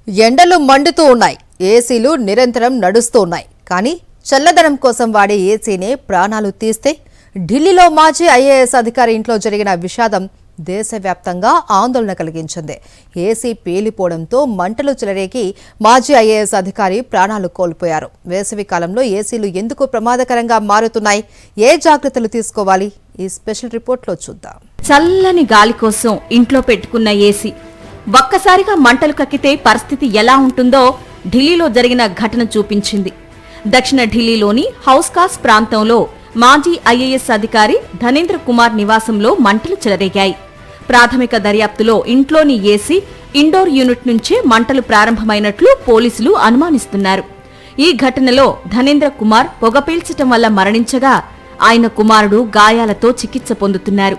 ఎండలు మండుతూ ఉన్నాయి. ఏసీలు నిరంతరం నడుస్తూ ఉన్నాయి. కానీ చల్లదనం కోసం వాడే ఏసీనే ప్రాణాలు తీస్తే ఢిల్లీలో మాజీ ఐఏఎస్ అధికారి ఇంట్లో జరిగిన విషాదం దేశవ్యాప్తంగా ఆందోళన కలిగించింది. ఏసీ పేలిపోవడంతో మంటలు చెలరేగి మాజీ ఐఏఎస్ అధికారి ప్రాణాలు కోల్పోయారు. వేసవి కాలంలో ఏసీలు ఎందుకు ప్రమాదకరంగా మారుతున్నాయి? ఏ జాగ్రత్తలు తీసుకోవాలి? ఈ స్పెషల్ రిపోర్ట్లో చూద్దాం. చల్లని గాలి కోసం ఇంట్లో పెట్టుకున్న ఏసీ ఒక్కసారిగా మంటలు కక్కితే పరిస్థితి ఎలా ఉంటుందో ఢిల్లీలో జరిగిన ఘటన చూపించింది. దక్షిణ ఢిల్లీలోని హౌస్కాస్ ప్రాంతంలో మాజీ ఐఏఎస్ అధికారి ధనేంద్ర కుమార్ నివాసంలో మంటలు చెలరేగాయి. ప్రాథమిక దర్యాప్తులో ఇంట్లోని ఏసీ ఇండోర్ యూనిట్ నుంచే మంటలు ప్రారంభమైనట్లు పోలీసులు అనుమానిస్తున్నారు. ఈ ఘటనలో ధనేంద్ర కుమార్ పొగ పీల్చటం వల్ల మరణించగా ఆయన కుమారుడు గాయాలతో చికిత్స పొందుతున్నారు.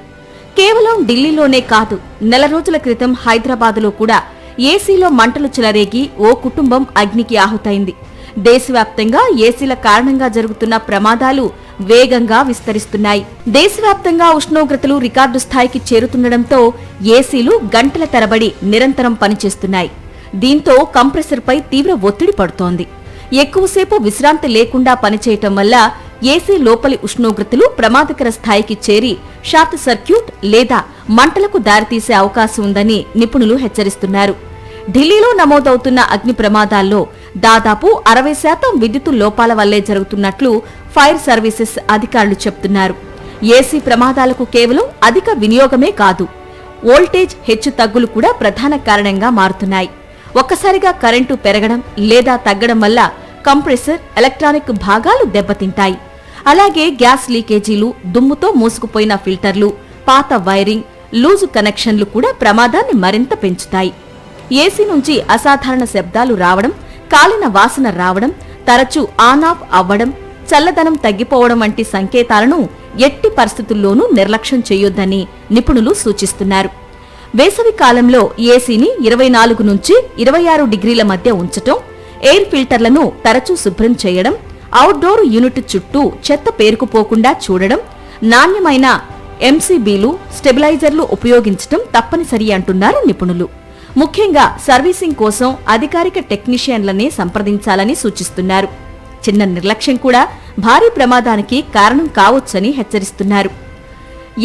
కేవలం ఢిల్లీలోనే కాదు, నెల రోజుల క్రితం హైదరాబాదులో కూడా ఏసీలో మంటలు చెలరేగి ఓ కుటుంబం అగ్నికి ఆహుతైంది. దేశవ్యాప్తంగా ఏసీల కారణంగా జరుగుతున్న ప్రమాదాలు వేగంగా విస్తరిస్తున్నాయి. దేశవ్యాప్తంగా ఉష్ణోగ్రతలు రికార్డు స్థాయికి చేరుతుండటంతో ఏసీలు గంటల తరబడి నిరంతరం పనిచేస్తున్నాయి. దీంతో కంప్రెసర్పై తీవ్ర ఒత్తిడి పడుతోంది. ఎక్కువసేపు విశ్రాంతి లేకుండా పనిచేయటం వల్ల ఏసీ లోపలి ఉష్ణోగ్రతలు ప్రమాదకర స్థాయికి చేరి షార్ట్ సర్క్యూట్ లేదా మంటలకు దారితీసే అవకాశం ఉందని నిపుణులు హెచ్చరిస్తున్నారు. ఢిల్లీలో నమోదవుతున్న అగ్ని ప్రమాదాల్లో దాదాపు 60% విద్యుత్ లోపాల వల్లే జరుగుతున్నట్లు ఫైర్ సర్వీసెస్ అధికారులు చెబుతున్నారు. ఏసీ ప్రమాదాలకు కేవలం అధిక వినియోగమే కాదు, వోల్టేజ్ హెచ్చు తగ్గులు కూడా ప్రధాన కారణంగా మారుతున్నాయి. ఒక్కసారిగా కరెంటు పెరగడం లేదా తగ్గడం వల్ల కంప్రెసర్, ఎలక్ట్రానిక్ భాగాలు దెబ్బతింటాయి. అలాగే గ్యాస్ లీకేజీలు, దుమ్ముతో మూసుకుపోయిన ఫిల్టర్లు, పాత వైరింగ్, లూజు కనెక్షన్లు కూడా ప్రమాదాన్ని మరింత పెంచుతాయి. ఏసీ నుంచి అసాధారణ శబ్దాలు రావడం, కాలిన వాసన రావడం, తరచూ ఆన్ ఆఫ్ అవ్వడం, చల్లదనం తగ్గిపోవడం వంటి సంకేతాలను ఎట్టి పరిస్థితుల్లోనూ నిర్లక్ష్యం చేయొద్దని నిపుణులు సూచిస్తున్నారు. వేసవి కాలంలో ఏసీని 24 నుంచి 26 డిగ్రీల మధ్య ఉంచటం, ఎయిర్ ఫిల్టర్లను తరచూ శుభ్రం చేయడం, అవుట్డోర్ యూనిట్ చుట్టూ చెత్త పేరుకుపోకుండా చూడడం, నాణ్యమైన ఎంసీబీలు, స్టెబిలైజర్లు ఉపయోగించడం తప్పనిసరి అంటున్నారు నిపుణులు. ముఖ్యంగా సర్వీసింగ్ కోసం అధికారిక టెక్నీషియన్లనే సంప్రదించాలని సూచిస్తున్నారు. చిన్న నిర్లక్ష్యం కూడా భారీ ప్రమాదానికి కారణం కావచ్చని హెచ్చరిస్తున్నారు.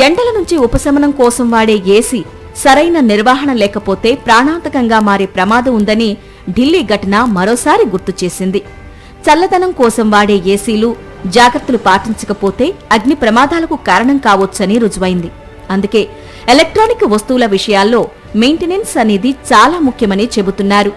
ఎండల నుంచి ఉపశమనం కోసం వాడే ఏసీ సరైన నిర్వహణ లేకపోతే ప్రాణాంతకంగా మారే ప్రమాదం ఉందని ఢిల్లీ ఘటన మరోసారి గుర్తు చేసింది. చల్లదనం కోసం వాడే ఏసీలు జాగ్రత్తలు పాటించకపోతే అగ్ని ప్రమాదాలకు కారణం కావచ్చని రుజువైంది. అందుకే ఎలక్ట్రానిక్ వస్తువుల విషయాల్లో మెయింటెనెన్స్ అనేది చాలా ముఖ్యమని చెబుతున్నారు.